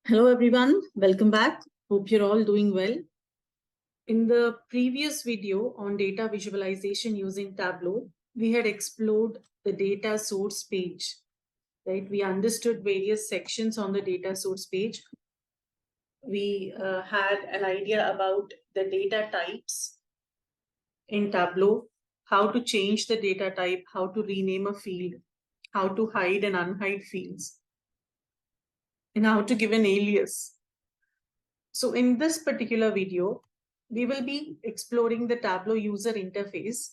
Hello everyone, welcome back. Hope you're all doing well. In the previous video on data visualization using Tableau, we had explored the data source page, right? We understood various sections on the data source page. We had an idea about the data types in Tableau, how to change the data type, how to rename a field, how to hide and unhide fields, and how to give an alias. So in this particular video, we will be exploring the Tableau user interface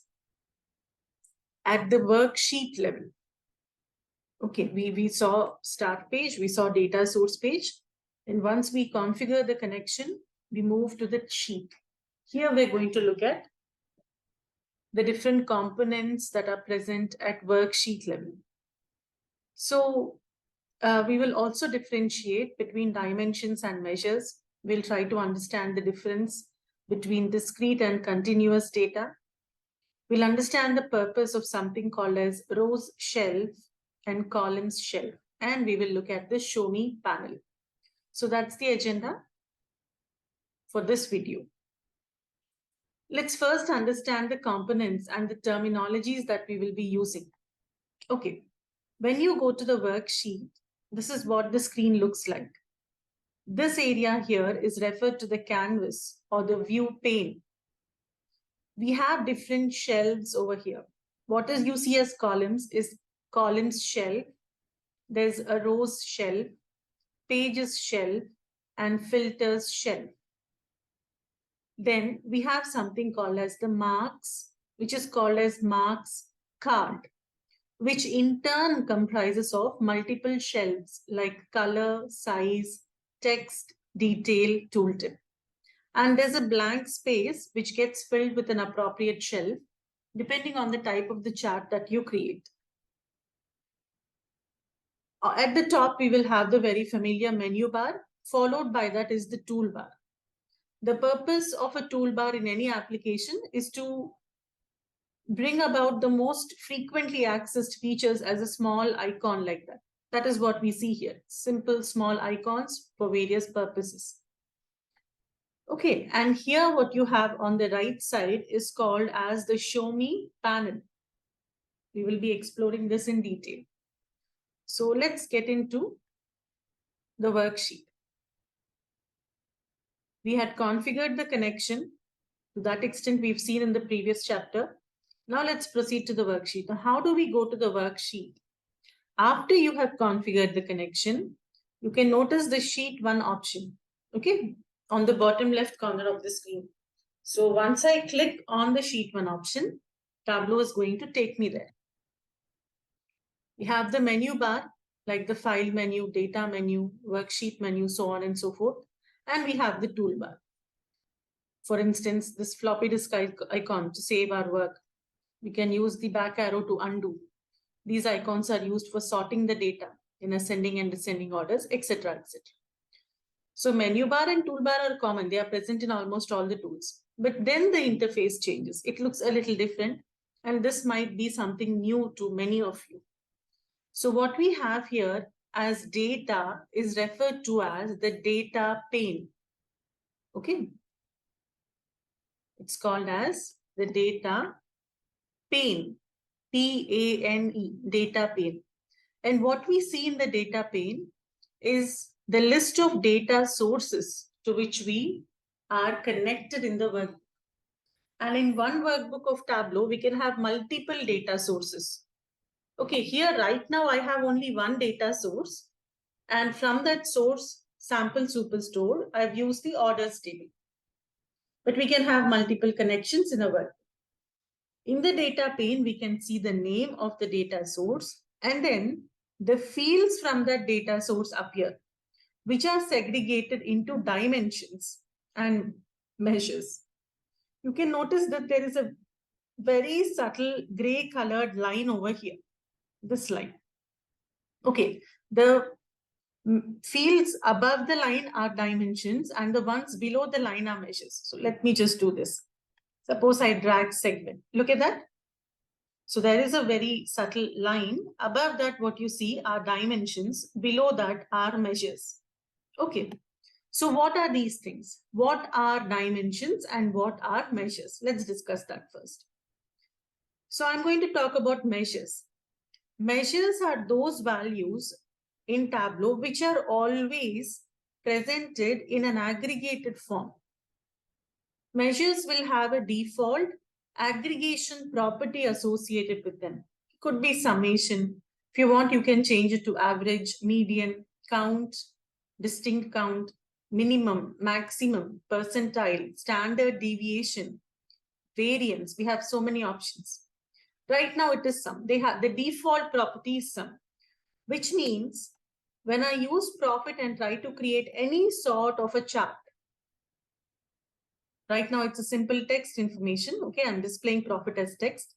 at the worksheet level. Okay, we saw start page, we saw data source page. And once we configure the connection, we move to the sheet. Here we're going to look at the different components that are present at worksheet level. So we will also differentiate between dimensions and measures. We'll try to understand the difference between discrete and continuous data. We'll understand the purpose of something called as rows shelf and columns shelf. And we will look at the show me panel. So that's the agenda for this video. Let's first understand the components and the terminologies that we will be using. Okay, when you go to the worksheet, this is what the screen looks like. This area here is referred to the canvas or the view pane. We have different shelves over here. What is you see as columns is columns shelf. There's a rows shelf, pages shelf, and filters shelf. Then we have something called as the marks, which is called as marks card, which in turn comprises of multiple shelves like color, size, text, detail, tooltip. And there's a blank space which gets filled with an appropriate shelf depending on the type of the chart that you create. At the top, we will have the very familiar menu bar, followed by that is the toolbar. The purpose of a toolbar in any application is to bring about the most frequently accessed features as a small icon like that. That is what we see here, simple small icons for various purposes. Okay, and here what you have on the right side is called as the show me panel. We will be exploring this in detail. So let's get into the worksheet. We had configured the connection. To that extent, we've seen in the previous chapter. Now let's proceed to the worksheet. Now, how do we go to the worksheet? After you have configured the connection, you can notice the sheet 1 option, okay, on the bottom left corner of the screen. So once I click on the sheet 1 option, Tableau is going to take me there. We have the menu bar, like the file menu, data menu, worksheet menu, so on and so forth. And we have the toolbar. For instance, this floppy disk icon to save our work. We can use the back arrow to undo. These icons are used for sorting the data in ascending and descending orders, etc., etc. So menu bar and toolbar are common. They are present in almost all the tools. But then the interface changes. It looks a little different. And this might be something new to many of you. So what we have here as data is referred to as the data pane. Okay. It's called as the data pane. P-A-N-E, data pane. And what we see in the data pane is the list of data sources to which we are connected in the workbook. And in one workbook of Tableau, we can have multiple data sources. Okay, here right now I have only one data source. And from that source, sample superstore, I've used the orders table. But we can have multiple connections in a workbook. In the data pane, we can see the name of the data source and then the fields from that data source appear, which are segregated into dimensions and measures. You can notice that there is a very subtle gray colored line over here, this line. Okay, the fields above the line are dimensions and the ones below the line are measures. So let me just do this. Suppose I drag segment. Look at that. So there is a very subtle line. Above that, what you see are dimensions. Below that are measures. Okay. So what are these things? What are dimensions and what are measures? Let's discuss that first. So I'm going to talk about measures. Measures are those values in Tableau which are always presented in an aggregated form. Measures will have a default aggregation property associated with them. It could be summation. If you want, you can change it to average, median, count, distinct count, minimum, maximum, percentile, standard deviation, variance. We have so many options. Right now it is sum. They have the default property is sum, which means when I use profit and try to create any sort of a chart, right now it's a simple text information. Okay, I'm displaying profit as text.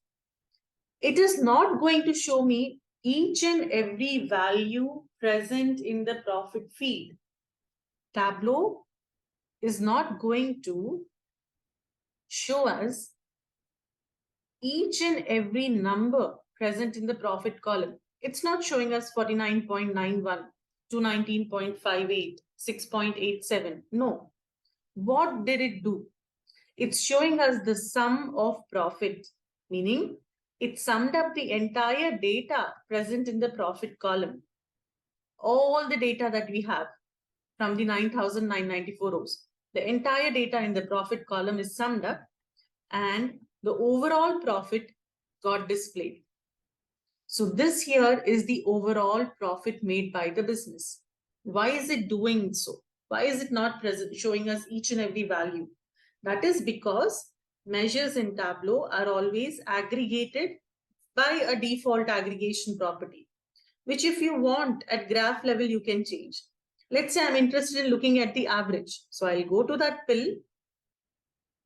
It is not going to show me each and every value present in the profit field. Tableau is not going to show us each and every number present in the profit column. It's not showing us 49.91, 219.58, 6.87. No. What did it do? It's showing us the sum of profit, meaning it summed up the entire data present in the profit column. All the data that we have from the 9,994 rows. The entire data in the profit column is summed up and the overall profit got displayed. So this here is the overall profit made by the business. Why is it doing so? Why is it not present, showing us each and every value? That is because measures in Tableau are always aggregated by a default aggregation property, which if you want at graph level, you can change. Let's say I'm interested in looking at the average. So I'll go to that pill,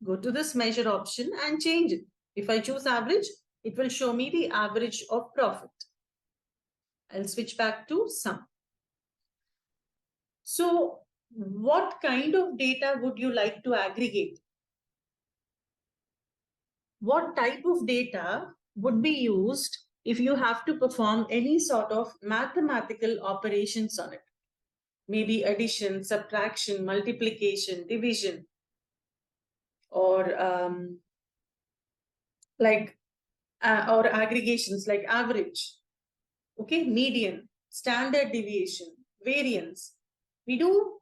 go to this measure option and change it. If I choose average, it will show me the average of profit. I'll switch back to sum. So what kind of data would you like to aggregate? What type of data would be used if you have to perform any sort of mathematical operations on it? Maybe addition, subtraction, multiplication, division, or or aggregations like average, okay, median, standard deviation, variance. We do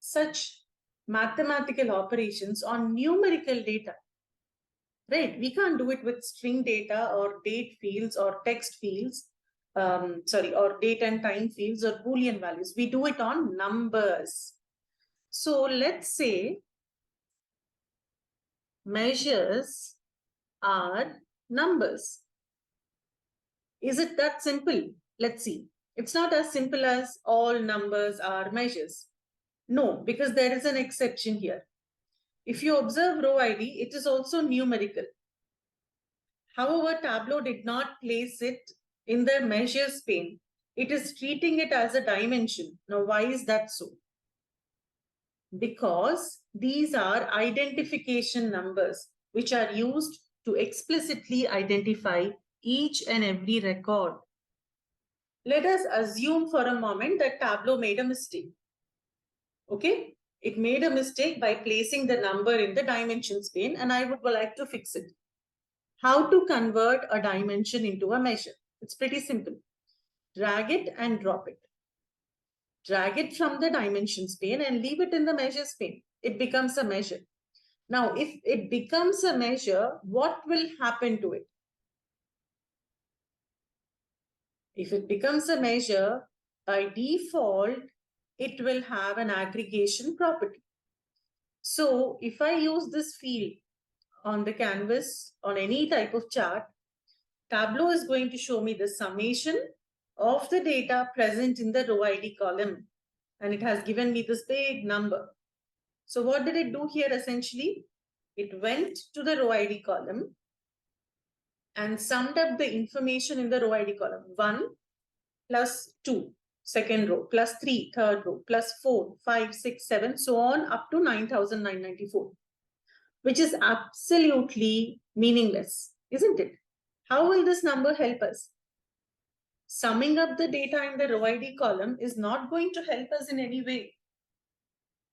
such mathematical operations on numerical data, right? We can't do it with string data or date fields or text fields, or date and time fields or Boolean values. We do it on numbers. So let's say measures are numbers. Is it that simple? Let's see. It's not as simple as all numbers are measures. No, because there is an exception here. If you observe row ID, it is also numerical. However, Tableau did not place it in the measures pane. It is treating it as a dimension. Now, why is that so? Because these are identification numbers which are used to explicitly identify each and every record. Let us assume for a moment that Tableau made a mistake. Okay, it made a mistake by placing the number in the dimensions pane, and I would like to fix it. How to convert a dimension into a measure? It's pretty simple. Drag it and drop it. Drag it from the dimensions pane and leave it in the measures pane. It becomes a measure. Now, if it becomes a measure, what will happen to it? If it becomes a measure, by default, it will have an aggregation property. So if I use this field on the canvas, on any type of chart, Tableau is going to show me the summation of the data present in the row ID column. And it has given me this big number. So what did it do here essentially? It went to the row ID column and summed up the information in the row ID column. 1 plus 2, second row, plus 3, third row, plus 4, 5, 6, 7, so on up to 9,994, which is absolutely meaningless, isn't it? How will this number help us? Summing up the data in the row ID column is not going to help us in any way.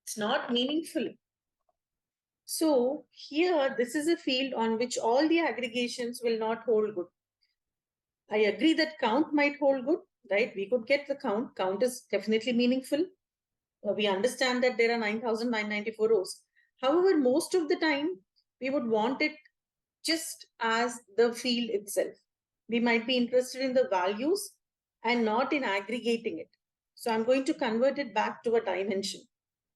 It's not meaningful. So here, this is a field on which all the aggregations will not hold good. I agree that count might hold good, right? We could get the count. Count is definitely meaningful. We understand that there are 9,994 rows. However, most of the time, we would want it just as the field itself. We might be interested in the values and not in aggregating it. So I'm going to convert it back to a dimension.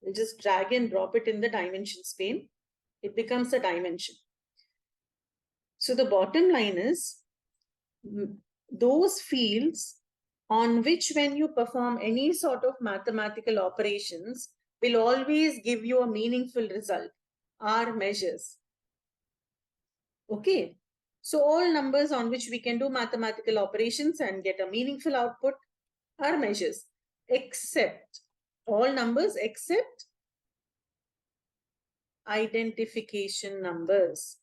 We'll just drag and drop it in the dimensions pane. It becomes a dimension. So the bottom line is those fields on which when you perform any sort of mathematical operations will always give you a meaningful result are measures. Okay. So all numbers on which we can do mathematical operations and get a meaningful output are measures, except all numbers except identification numbers.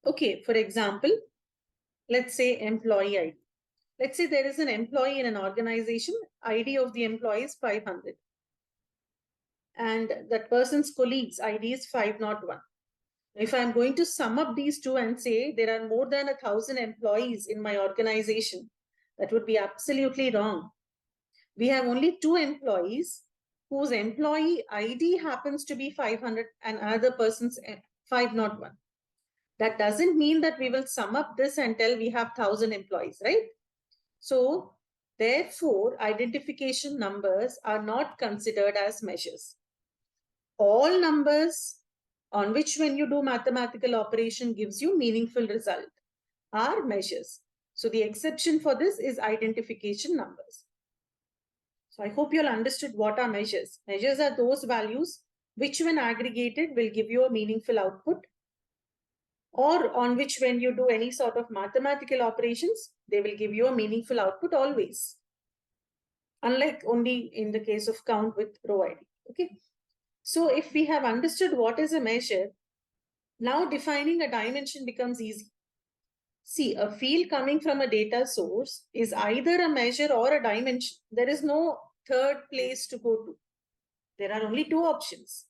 Okay, for example, let's say employee ID. Let's say there is an employee in an organization, ID of the employee is 500. And that person's colleague's ID is 501. If I'm going to sum up these two and say there are more than 1,000 employees in my organization, that would be absolutely wrong. We have only 2 employees whose employee ID happens to be 500 and another person's 501. That doesn't mean that we will sum up this and tell we have 1,000 employees, right? So therefore, identification numbers are not considered as measures. All numbers on which when you do mathematical operation gives you meaningful result are measures. So the exception for this is identification numbers. So I hope you all understood what are measures. Measures are those values which when aggregated will give you a meaningful output, or on which when you do any sort of mathematical operations, they will give you a meaningful output always. Unlike only in the case of count with row ID. Okay. So if we have understood what is a measure, now defining a dimension becomes easy. See, a field coming from a data source is either a measure or a dimension. There is no third place to go to. There are only 2 options.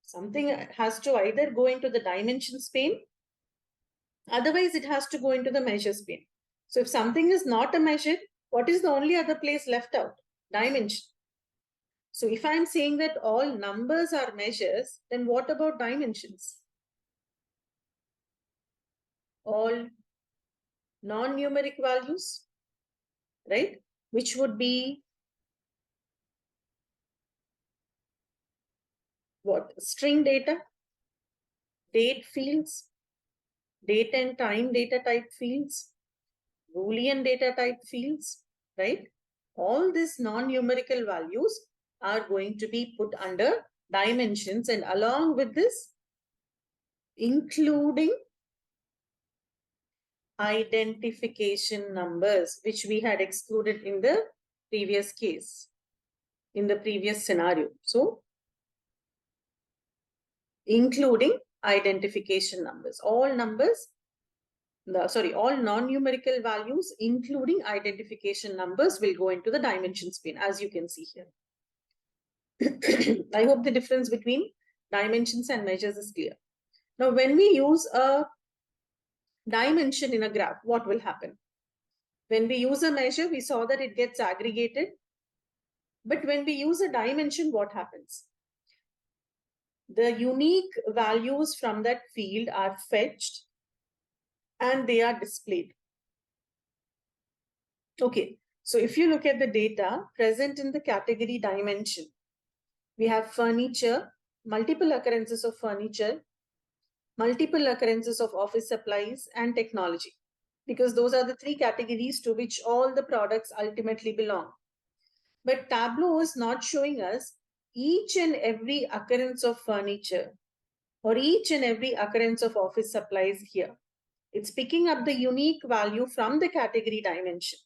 Something has to either go into the dimensions pane, otherwise it has to go into the measures pane. So if something is not a measure, what is the only other place left out? Dimension. So if I'm saying that all numbers are measures, then what about dimensions? All non-numeric values, right? Which would be what? String data, date fields, date and time data type fields, Boolean data type fields, right? All these non-numerical values are going to be put under dimensions, and along with this, including identification numbers, which we had excluded in the previous case, in the previous scenario. So, including identification numbers, all numbers, all non-numerical values, including identification numbers, will go into the dimensions pane, as you can see here. I hope the difference between dimensions and measures is clear. Now, when we use a dimension in a graph, what will happen? When we use a measure, we saw that it gets aggregated. But when we use a dimension, what happens? The unique values from that field are fetched and they are displayed. Okay, so if you look at the data present in the category dimension, we have furniture, multiple occurrences of furniture, multiple occurrences of office supplies, and technology, because those are the 3 categories to which all the products ultimately belong. But Tableau is not showing us each and every occurrence of furniture or each and every occurrence of office supplies here. It's picking up the unique value from the category dimension.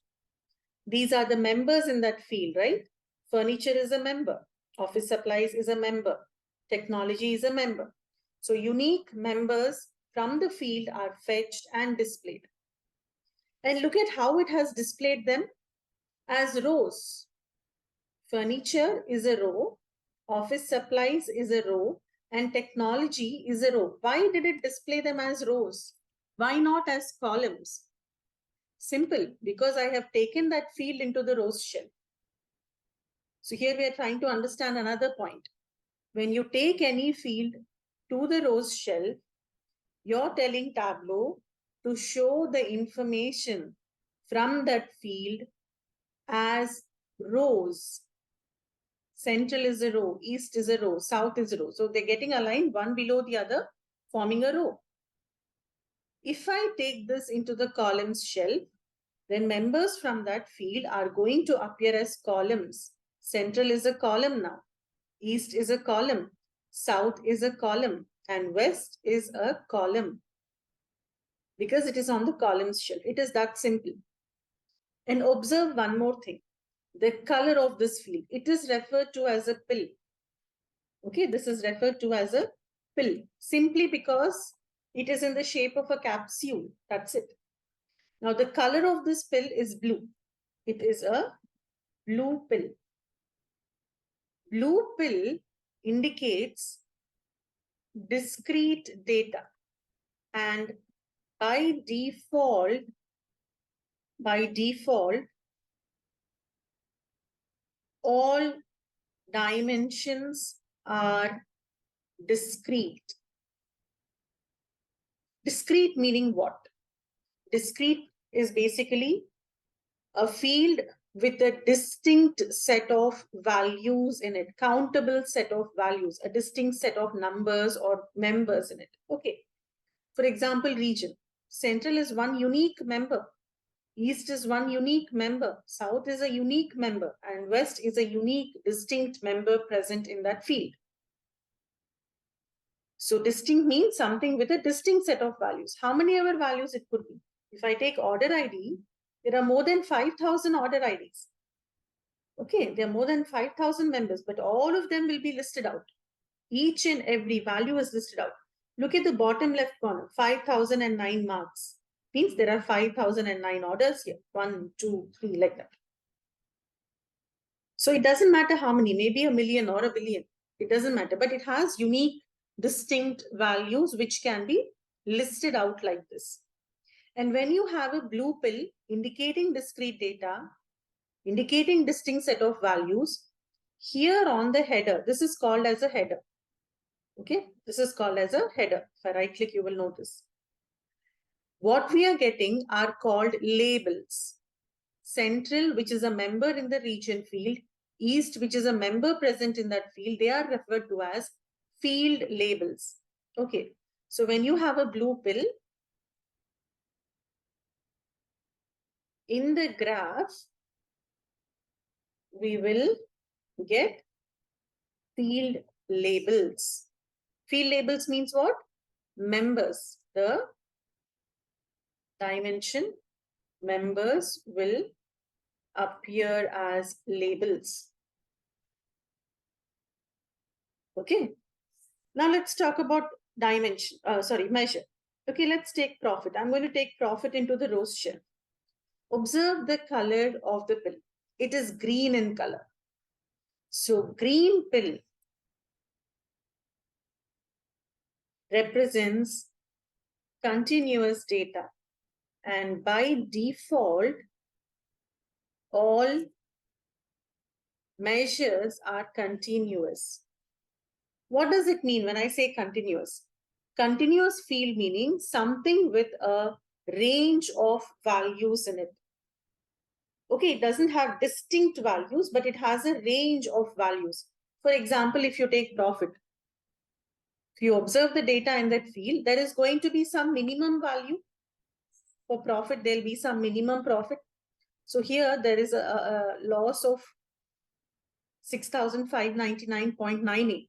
These are the members in that field, right? Furniture is a member. Office supplies is a member. Technology is a member. So unique members from the field are fetched and displayed. And look at how it has displayed them as rows. Furniture is a row office supplies is a row, and technology is a row. Why did it display them as rows? Why not as columns? Simple, because I have taken that field into the rows shelf. So here we are trying to understand another point. When you take any field to the rows shelf, you're telling Tableau to show the information from that field as rows. Central is a row, east is a row, south is a row. So they're getting aligned one below the other, forming a row. If I take this into the columns shelf, then members from that field are going to appear as columns. Central is a column now. East is a column. South is a column. And west is a column. Because it is on the columns shelf. It is that simple. And observe one more thing. The color of this field. It is referred to as a pill. Okay, this is referred to as a pill. Simply because it is in the shape of a capsule. That's it. Now the color of this pill is blue. It is a blue pill. Blue pill indicates discrete data, and by default, all dimensions are discrete. Discrete meaning what? Discrete is basically a field with a distinct set of values in it, countable set of values, a distinct set of numbers or members in it. Okay. For example, region. Central is one unique member. East is one unique member. South is a unique member. And West is a unique, distinct member present in that field. So distinct means something with a distinct set of values. How many ever values it could be? If I take order ID, there are more than 5,000 order IDs. Okay, there are more than 5,000 members, but all of them will be listed out. Each and every value is listed out. Look at the bottom left corner, 5,009 marks. Means there are 5,009 orders here. 1, 2, 3, like that. So it doesn't matter how many, maybe a million or a billion. It doesn't matter, but it has unique, distinct values which can be listed out like this. And when you have a blue pill indicating discrete data, indicating distinct set of values, here on the header, this is called as a header. Okay, this is called as a header. If I right click, you will notice. What we are getting are called labels. Central, which is a member in the region field, East, which is a member present in that field, they are referred to as field labels. Okay, so when you have a blue pill, in the graph, we will get field labels. Field labels means what? Members. The dimension members will appear as labels. Okay. Now let's talk about dimension. Measure. Okay, let's take profit. I'm going to take profit into the rows shelf. Observe the color of the pill. It is green in color. So green pill represents continuous data. And by default, all measures are continuous. What does it mean when I say continuous? Continuous field meaning something with a range of values in it. Okay, it doesn't have distinct values, but it has a range of values. For example, if you take profit, if you observe the data in that field, there is going to be some minimum value. For profit, there'll be some minimum profit. So here there is a loss of 6,599.98.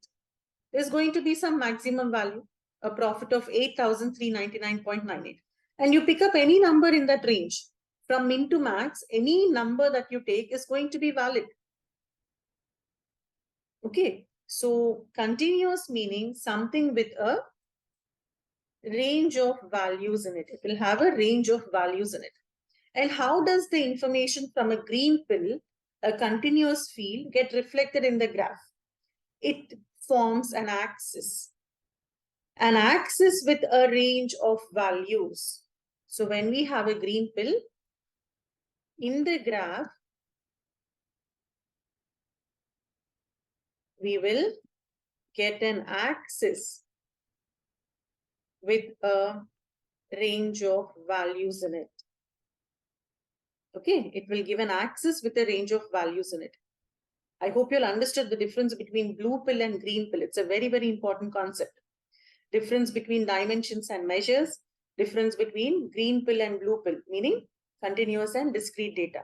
There's going to be some maximum value, a profit of 8,399.98. And you pick up any number in that range. From min to max, any number that you take is going to be valid. Okay, so continuous meaning something with a range of values in it. It will have a range of values in it. And how does the information from a green pill, a continuous field, get reflected in the graph? it forms an axis with a range of values. So when we have a green pill, in the graph, we will get an axis with a range of values in it. Okay, it will give an axis with a range of values in it. I hope you'll understood the difference between blue pill and green pill. It's a very, very important concept. Difference between dimensions and measures, difference between green pill and blue pill, meaning continuous and discrete data.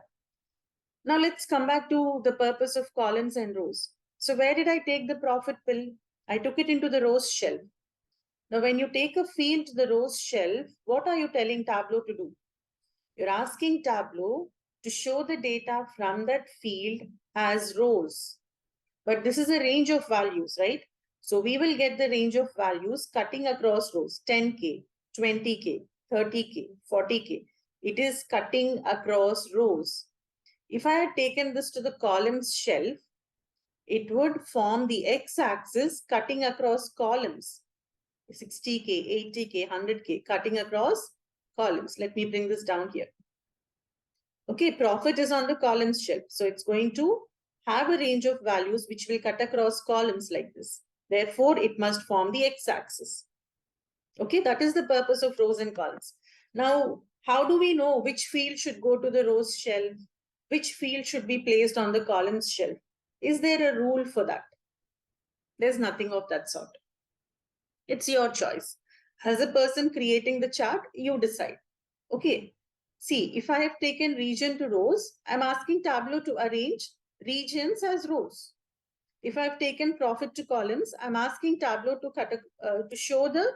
Now let's come back to the purpose of columns and rows. So where did I take the profit pill? I took it into the rows shelf. Now when you take a field to the rows shelf, what are you telling Tableau to do? You're asking Tableau to show the data from that field as rows. But this is a range of values, right? So we will get the range of values cutting across rows, 10K, 20K, 30K, 40K. It is cutting across rows. If I had taken this to the columns shelf, it would form the x-axis cutting across columns, 60K, 80K, 100K, cutting across columns. Let me bring this down here. Okay, profit is on the columns shelf. So it's going to have a range of values which will cut across columns like this. Therefore, it must form the x-axis. Okay, that is the purpose of rows and columns. Now, how do we know which field should go to the rows shelf? Which field should be placed on the columns shelf? Is there a rule for that? There's nothing of that sort. It's your choice. As a person creating the chart, you decide. Okay. See, if I have taken region to rows, I'm asking Tableau to arrange regions as rows. If I've taken profit to columns, I'm asking Tableau to show the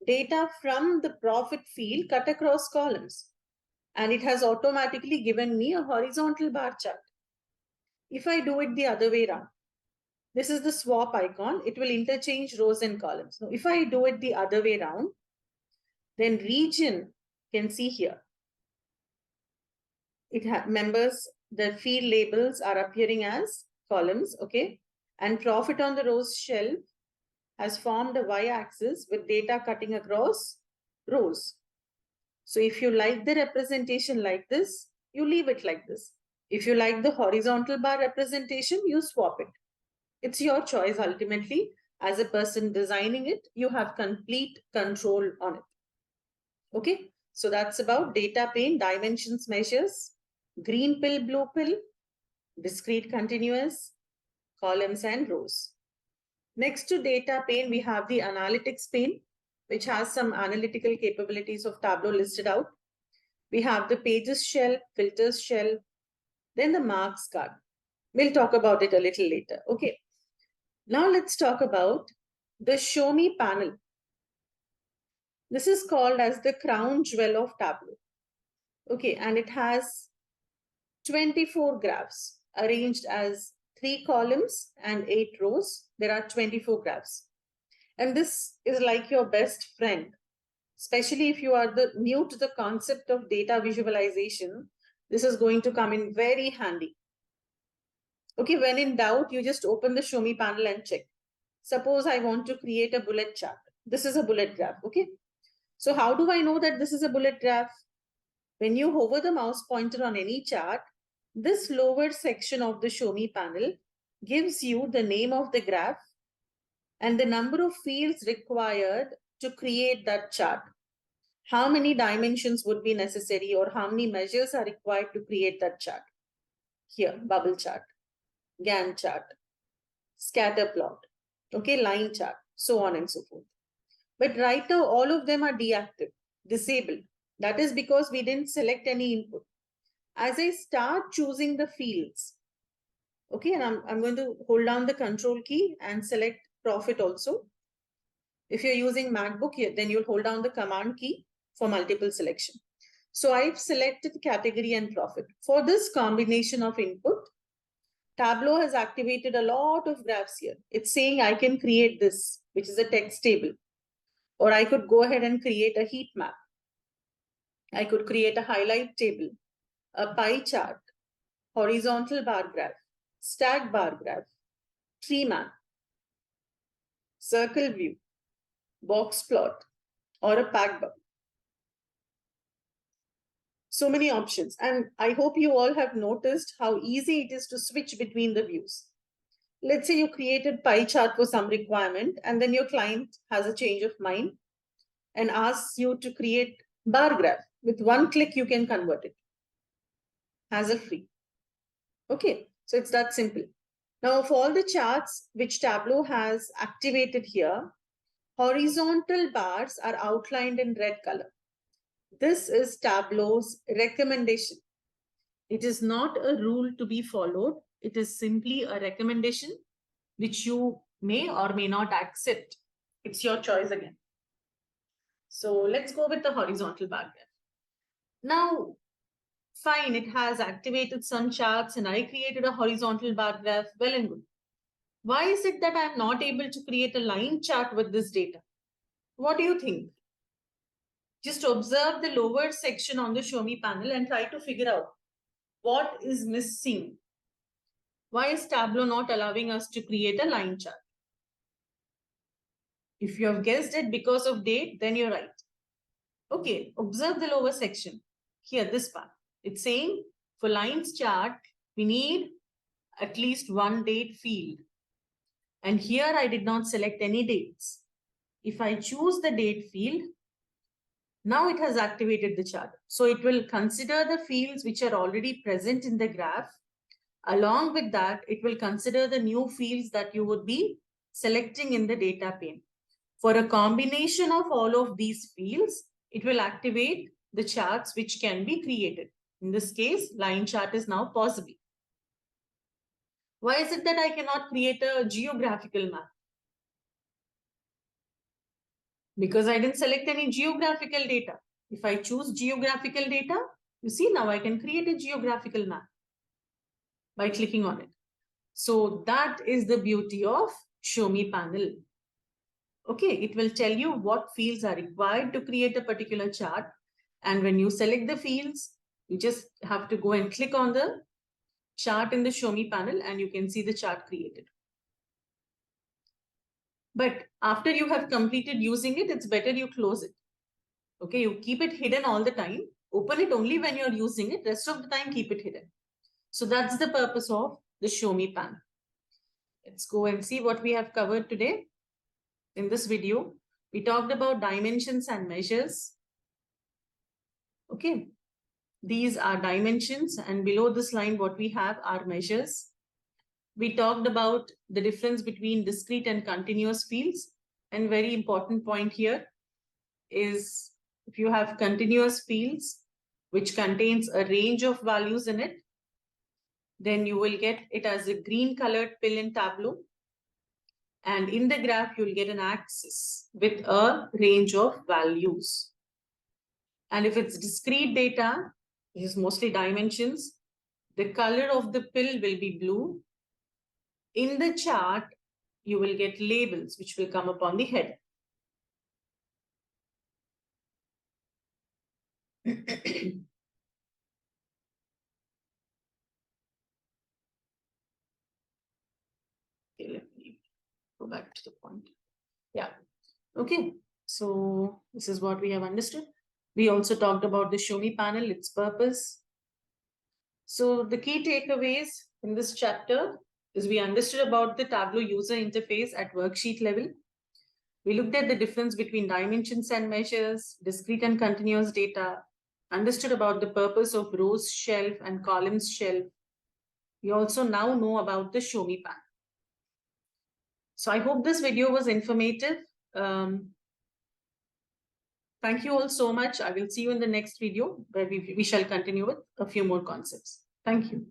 data from the profit field cut across columns. And it has automatically given me a horizontal bar chart. If I do it the other way around, this is the swap icon. It will interchange rows and columns. Now, if I do it the other way around, then region, can see here, members, the field labels are appearing as columns, okay? And profit on the rows shelf has formed a y-axis with data cutting across rows. So if you like the representation like this, you leave it like this. If you like the horizontal bar representation, you swap it. It's your choice ultimately. As a person designing it, you have complete control on it. Okay, so that's about data pane, dimensions, measures, green pill, blue pill, discrete continuous, columns and rows. Next to data pane, we have the analytics pane, which has some analytical capabilities of Tableau listed out. We have the pages shelf, filters shelf, then the marks card. We'll talk about it a little later. Okay. Now let's talk about the Show Me panel. This is called as the crown jewel of Tableau. Okay, and it has 24 graphs arranged as 3 columns and 8 rows. There are 24 graphs. And this is like your best friend, especially if you are new to the concept of data visualization. This is going to come in very handy. Okay, when in doubt, you just open the Show Me panel and check. Suppose I want to create a bullet chart. This is a bullet graph, okay? So how do I know that this is a bullet graph? When you hover the mouse pointer on any chart, this lower section of the Show Me panel gives you the name of the graph and the number of fields required to create that chart. How many dimensions would be necessary or how many measures are required to create that chart? Here, bubble chart, Gantt chart, scatter plot, okay, line chart, so on and so forth. But right now, all of them are deactive, disabled. That is because we didn't select any input. As I start choosing the fields, okay, and I'm going to hold down the control key and select profit also. If you're using MacBook, then you'll hold down the command key for multiple selection. So I've selected category and profit. For this combination of input, Tableau has activated a lot of graphs here. It's saying I can create this, which is a text table. Or I could go ahead and create a heat map. I could create a highlight table, a pie chart, horizontal bar graph, stack bar graph, tree map. circle view, box plot, or a packed bar. So many options. And I hope you all have noticed how easy it is to switch between the views. Let's say you created pie chart for some requirement, and then your client has a change of mind and asks you to create bar graph. With one click, you can convert it. Hassle free. Okay, so it's that simple. Now, of all the charts which Tableau has activated here, horizontal bars are outlined in red color. This is Tableau's recommendation. It is not a rule to be followed. It is simply a recommendation which you may or may not accept. It's your choice again. So let's go with the horizontal bar graph. Now, fine, it has activated some charts and I created a horizontal bar graph. Well and good. Why is it that I'm not able to create a line chart with this data? What do you think? Just observe the lower section on the Show Me panel and try to figure out what is missing. Why is Tableau not allowing us to create a line chart? If you have guessed it because of date, then you're right. Okay, observe the lower section. Here, this part. It's saying for lines chart, we need at least one date field. And here I did not select any dates. If I choose the date field, now it has activated the chart. So it will consider the fields which are already present in the graph. Along with that, it will consider the new fields that you would be selecting in the data pane. For a combination of all of these fields, it will activate the charts which can be created. In this case, line chart is now possible. Why is it that I cannot create a geographical map? Because I didn't select any geographical data. If I choose geographical data, you see now I can create a geographical map by clicking on it. So that is the beauty of Show Me panel. Okay, it will tell you what fields are required to create a particular chart. And when you select the fields, you just have to go and click on the chart in the Show Me panel and you can see the chart created. But after you have completed using it, it's better you close it. Okay, you keep it hidden all the time. Open it only when you're using it. Rest of the time, keep it hidden. So that's the purpose of the Show Me panel. Let's go and see what we have covered today. In this video, we talked about dimensions and measures. Okay, these are dimensions and below this line, what we have are measures. We talked about the difference between discrete and continuous fields. And very important point here is if you have continuous fields, which contains a range of values in it, then you will get it as a green colored pill in Tableau. And in the graph, you'll get an axis with a range of values. And if it's discrete data, which is mostly dimensions, the color of the pill will be blue. In the chart, you will get labels, which will come up on the head. Okay, let me go back to the point. Yeah. Okay. So this is what we have understood. We also talked about the Show Me panel, its purpose. So the key takeaways in this chapter is we understood about the Tableau user interface at worksheet level. We looked at the difference between dimensions and measures, discrete and continuous data, understood about the purpose of rows shelf and columns shelf. We also now know about the Show Me panel. So I hope this video was informative. Thank you all so much. I will see you in the next video where we shall continue with a few more concepts. Thank you.